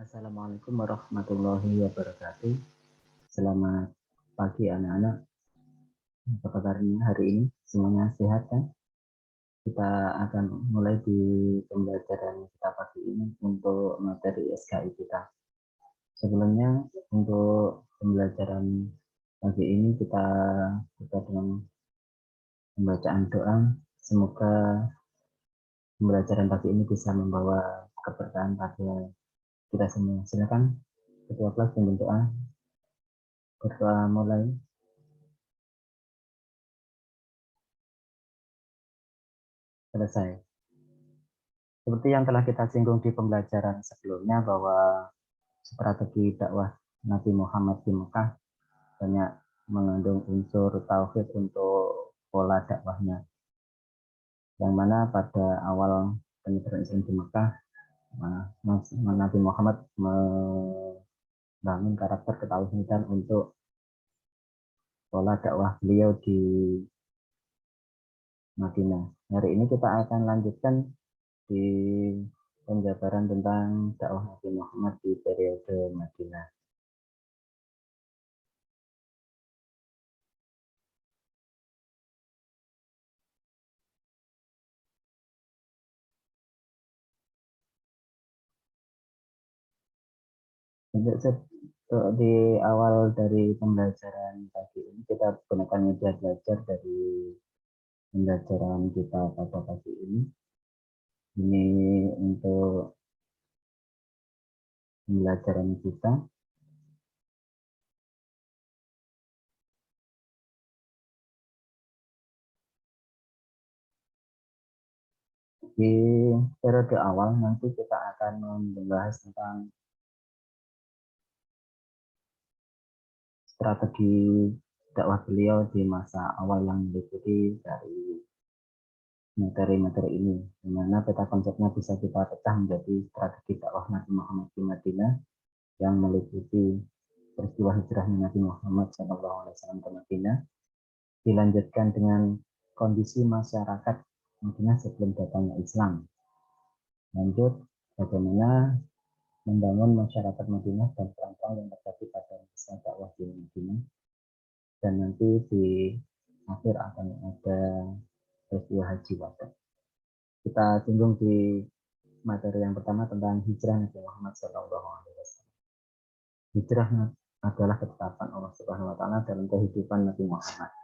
Assalamualaikum warahmatullahi wabarakatuh. Selamat pagi anak-anak. Apa kabarnya hari ini? Semuanya sehat kan? Kita akan mulai di pembelajaran kita pagi ini untuk materi SKI kita. Sebelumnya untuk pembelajaran pagi ini kita buka dengan pembacaan doa. Semoga pembelajaran pagi ini bisa membawa keberkahan pada kita semua. Silakan ketua kelas pimpin doa. Berdoa mulai. Selesai. Seperti yang telah kita singgung di pembelajaran sebelumnya bahwa strategi dakwah Nabi Muhammad di Mekah banyak mengandung unsur tauhid untuk pola dakwahnya. Yang mana pada awal penyebaran Islam di Mekah, Nabi Muhammad membangun karakter ketauhidan untuk pola dakwah beliau di Madinah. Hari ini kita akan lanjutkan di penjabaran tentang dakwah Nabi Muhammad di periode Madinah. Untuk di awal dari pembelajaran pagi ini kita gunakan media belajar dari pembelajaran kita pada pagi ini. Ini untuk pembelajaran kita. Di periode awal nanti kita akan membahas tentang strategi dakwah beliau di masa awal yang meliputi dari materi-materi ini, di mana peta konsepnya bisa kita pecah menjadi strategi dakwah Nabi Muhammad di Madinah yang meliputi peristiwa hijrahnya Nabi Muhammad SAW ke Madinah, dilanjutkan dengan kondisi masyarakat Madinah sebelum datangnya Islam. Lanjut, bagaimana membangun masyarakat Madinah dan perang yang terjadi pada masa dakwah di Madinah. Dan nanti di akhir akan ada peristiwa haji wada. Kita singgung di materi yang pertama tentang hijrah Nabi Muhammad SAW. Hijrah adalah ketetapan Allah Subhanahu wa taala dalam kehidupan Nabi Muhammad.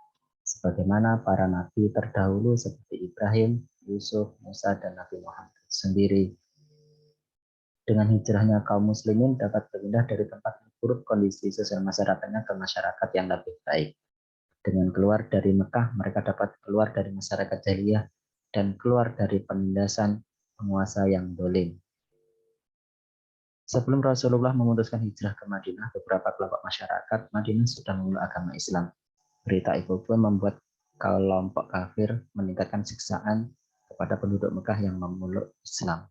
Sebagaimana para nabi terdahulu seperti Ibrahim, Yusuf, Musa, dan Nabi Muhammad sendiri. Dengan hijrahnya kaum muslimin dapat berpindah dari tempat yang buruk kondisi sosial masyarakatnya ke masyarakat yang lebih baik. Dengan keluar dari Mekah, mereka dapat keluar dari masyarakat jahiliyah dan keluar dari penindasan penguasa yang dolim. Sebelum Rasulullah memutuskan hijrah ke Madinah, beberapa kelompok masyarakat Madinah sudah memeluk agama Islam. Berita itu pun membuat kelompok kafir meningkatkan siksaan kepada penduduk Mekah yang memeluk Islam.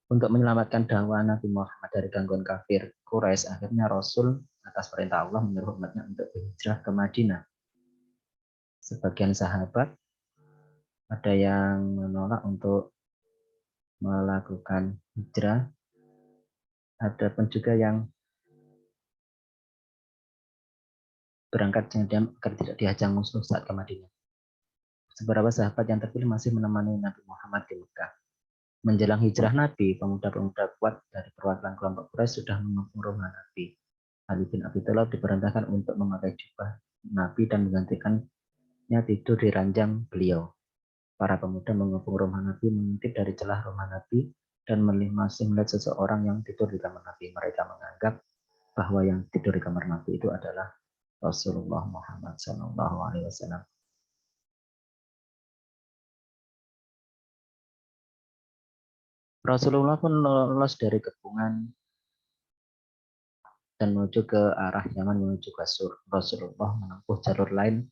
Untuk menyelamatkan dakwah Nabi Muhammad dari gangguan kafir Quraisy, akhirnya Rasul atas perintah Allah menyuruh umatnya untuk berhijrah ke Madinah. Sebagian sahabat ada yang menolak untuk melakukan hijrah, ada pun juga yang berangkat agar tidak dihajang musuh saat ke Madinah. Beberapa sahabat yang terpilih masih menemani Nabi Muhammad di Mekah. Menjelang hijrah Nabi, pemuda-pemuda kuat dari perwakilan kelompok Quraisy sudah mengepung rumah Nabi. Ali bin Abi Thalib diperintahkan untuk memakai jubah Nabi dan menggantikannya tidur di ranjang beliau. Para pemuda mengepung rumah Nabi, mengintip dari celah rumah Nabi, dan masih melihat seseorang yang tidur di kamar Nabi. Mereka menganggap bahwa yang tidur di kamar Nabi itu adalah Rasulullah Muhammad SAW. Rasulullah pun lolos dari kepungan dan menuju ke arah Yaman menuju Kasur. Rasulullah menempuh jalur lain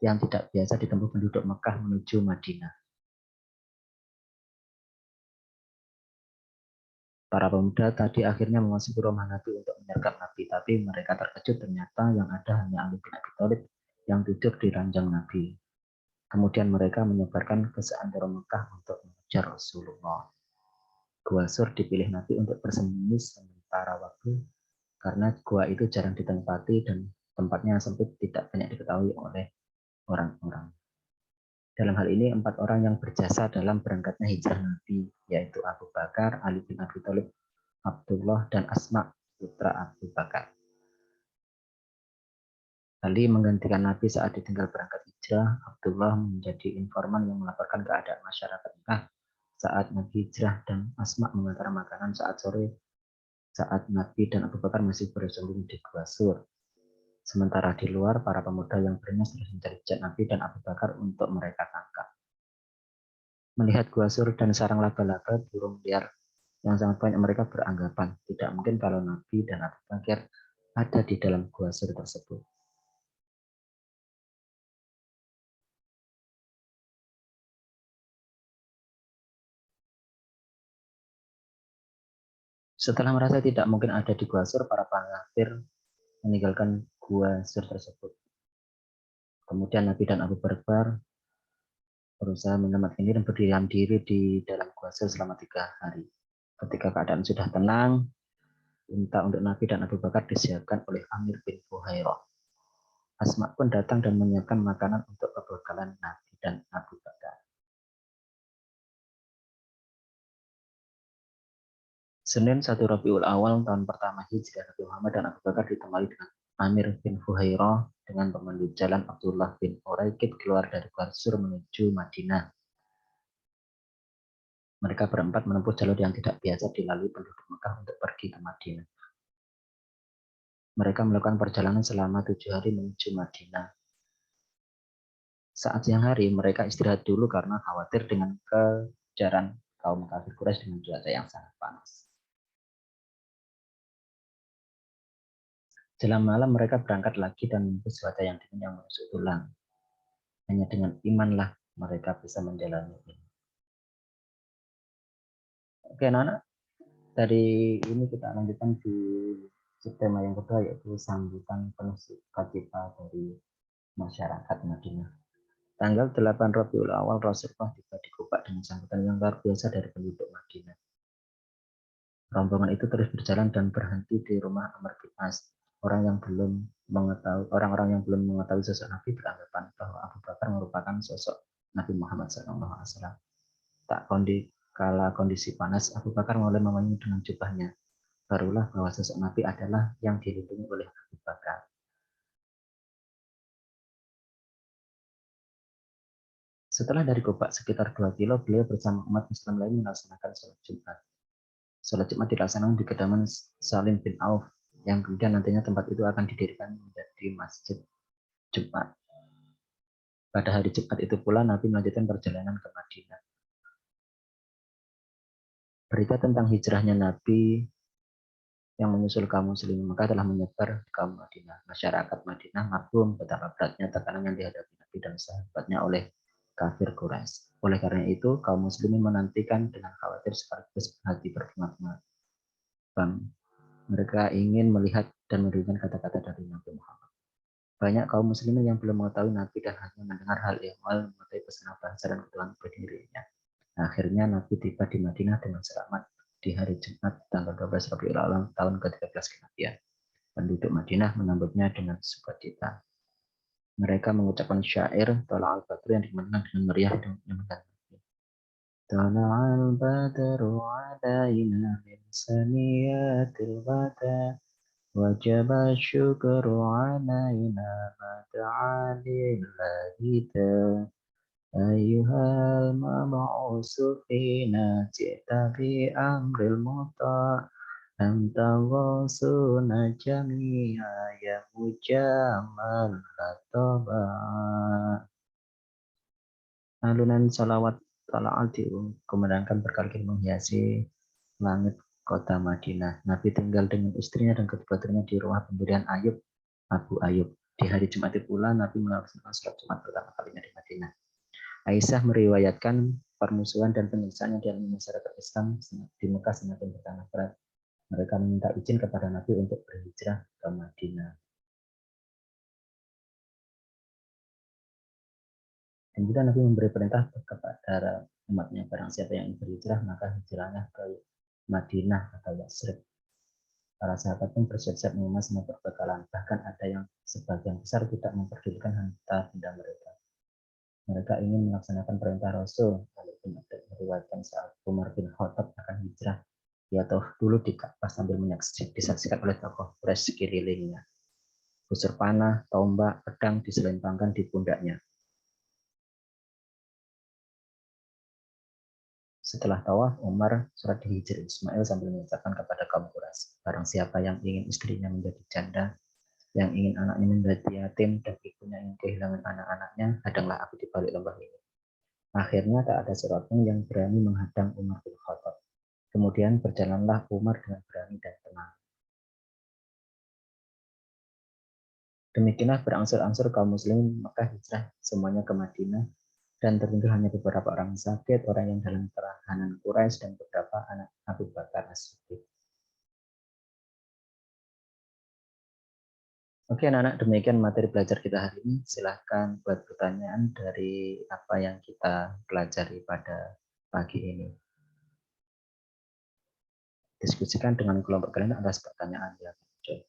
yang tidak biasa ditempuh penduduk Mekah menuju Madinah. Para pemuda tadi akhirnya memasuki rumah Nabi untuk menyergap Nabi, tapi mereka terkejut ternyata yang ada hanya Ali bin Abi Thalib yang tidur di ranjang Nabi. Kemudian mereka menyebarkan ke seantero Mekah untuk mengejar Rasulullah. Gua Sur dipilih Nabi untuk bersembunyi sementara waktu karena gua itu jarang ditempati dan tempatnya sempit, tidak banyak diketahui oleh orang-orang. Dalam hal ini 4 orang yang berjasa dalam berangkatnya hijrah Nabi, yaitu Abu Bakar, Ali bin Abi Thalib, Abdullah, dan Asma, putra Abu Bakar. Ali menggantikan Nabi saat ditinggal berangkat hijrah. Abdullah menjadi informan yang melaporkan keadaan masyarakat Mekah saat Nabi hijrah, dan Asma mengantar makanan saat sore saat Nabi dan Abu Bakar masih bersembunyi di Gua Sur. Sementara di luar, para pemuda yang beringas terus mencari jejak Nabi dan Abu Bakar untuk mereka tangkap. Melihat Gua Sur dan sarang laba-laba, burung liar yang sangat banyak, mereka beranggapan tidak mungkin kalau Nabi dan Abu Bakar ada di dalam Gua Sur tersebut. Setelah merasa tidak mungkin ada di Gua Sur, para kafir meninggalkan Gua Sur tersebut. Kemudian Nabi dan Abu Bakar berusaha menyelamatkan diri dan berdiam diri di dalam Gua Sur selama 3 hari. Ketika keadaan sudah tenang, unta untuk Nabi dan Abu Bakar disiapkan oleh Amir bin Fuhairah. Asma pun datang dan menyiapkan makanan untuk kebekalan Nabi dan Abu Bakar. Senin 1 Rabiul Awal tahun pertama Hijrah, Nabi Muhammad dan Abu Bakar ditemani dengan Amir bin Fuhairah dengan pemandu jalan Abdullah bin Uraikid keluar dari Gua Sur menuju Madinah. Mereka berempat menempuh jalur yang tidak biasa dilalui penduduk Mekah untuk pergi ke Madinah. Mereka melakukan perjalanan selama 7 hari menuju Madinah. Saat siang hari, mereka istirahat dulu karena khawatir dengan kejaran kaum kafir Quraisy dengan cuaca yang sangat panas. Jelang malam mereka berangkat lagi dan menembus cuaca yang dingin yang menusuk tulang. Hanya dengan imanlah mereka bisa menjalani ini. Oke, Nana, dari ini kita lanjutkan di subtema yang kedua, yaitu sambutan penuh sukacita dari masyarakat Madinah. Tanggal 8 Rabiul Awal, Rasulullah tiba di Kuba dengan sambutan yang luar biasa dari penduduk Madinah. Rombongan itu terus berjalan dan berhenti di rumah Amr bin As. Orang-orang yang belum mengetahui sosok Nabi beranggapan bahwa Abu Bakar merupakan sosok Nabi Muhammad SAW. Kala kondisi panas, Abu Bakar mulai memanggil dengan jubahnya. Barulah bahwa sosok Nabi adalah yang dilindungi oleh Abu Bakar. Setelah dari Kuba sekitar 2 kilo, beliau bersama umat Islam lain melaksanakan sholat Jumat. Sholat Jumat dilaksanakan di kediaman Salim bin Auf, yang kemudian nantinya tempat itu akan didirikan menjadi masjid Jumat. Pada hari Jumat itu pula Nabi melanjutkan perjalanan ke Madinah. Berita tentang hijrahnya Nabi yang menyusul kaum muslimin Mekah telah menyebar di kaum Madinah. Masyarakat Madinah maklum betapa beratnya tekanan yang dihadapi Nabi dan sahabatnya oleh kafir Quraisy. Oleh karena itu, kaum muslimin menantikan dengan khawatir sekaligus hati berbunga-bunga. Mereka ingin melihat dan mendengar kata-kata dari Nabi Muhammad. Banyak kaum muslimin yang belum mengetahui Nabi dan hanya mendengar hal ihwal mengenai pesan bahasa dan ketuhanan berdirinya. Akhirnya Nabi tiba di Madinah dengan selamat di hari Jumat tanggal 12 Rabiul Awal tahun ke-13 kenabian. Penduduk Madinah menyambutnya dengan sukacita. Mereka mengucapkan syair Thala al-Badru yang dimainkan dengan meriah dan menyenangkan. Thala al-Badru alaina min saniyatil wada wajib syukru alaina ma da'a lillahi ayyuhal mab'usu fina ji'ta bi amril muta' anta ghasuna jami'a ya mujamal lataba. Alunan salawat tala'al dikumandangkan berkali-kali menghiasi langit kota Madinah. Nabi tinggal dengan istrinya dan kedua putranya di rumah pendirian Ayub, Abu Ayub. Di hari Jumat pula Nabi melaksanakan sholat Jumat pertama kalinya di Madinah. Aisyah meriwayatkan permusuhan dan penyiksaan yang dialami masyarakat Islam di Mekah semakin bertambah berat. Mereka meminta izin kepada Nabi untuk berhijrah ke Madinah. Kemudian Nabi memberi perintah kepada umatnya, barang siapa yang berhijrah maka hijrahnya ke Madinah atau Yasrib. Para sahabat pun bersiap-siap mengemas semua perbekalan. Bahkan ada yang sebagian besar tidak memperdulikan harta benda mereka. Mereka ingin melaksanakan perintah Rasul, walaupun ada meriwayatkan saat Umar bin Khattab akan hijrah, dia tahu dulu di Ka'bah sambil disaksikan oleh tokoh Quraisy sekelilingnya. Busur panah, tombak, pedang diselempangkan di pundaknya. Setelah tawaf, Umar surat dihijr Ismail sambil mengucapkan kepada kaum Quraisy, barang siapa yang ingin istrinya menjadi janda, yang ingin anaknya menjadi yatim, dan ibunya ingin kehilangan anak-anaknya, hadanglah aku di balik lembah ini. Akhirnya tak ada seorang pun yang berani menghadang Umar bin Khattab. Kemudian berjalanlah Umar dengan berani dan tenang. Demikianlah berangsur-angsur kaum muslimin Mekah hijrah semuanya ke Madinah, dan tertinggal hanya beberapa orang sakit, orang yang dalam tahanan Quraisy, dan beberapa anak Abu Bakar As-Siddiq. Oke anak-anak, demikian materi belajar kita hari ini. Silahkan buat pertanyaan dari apa yang kita pelajari pada pagi ini. Diskusikan dengan kelompok kalian atas pertanyaan yang muncul.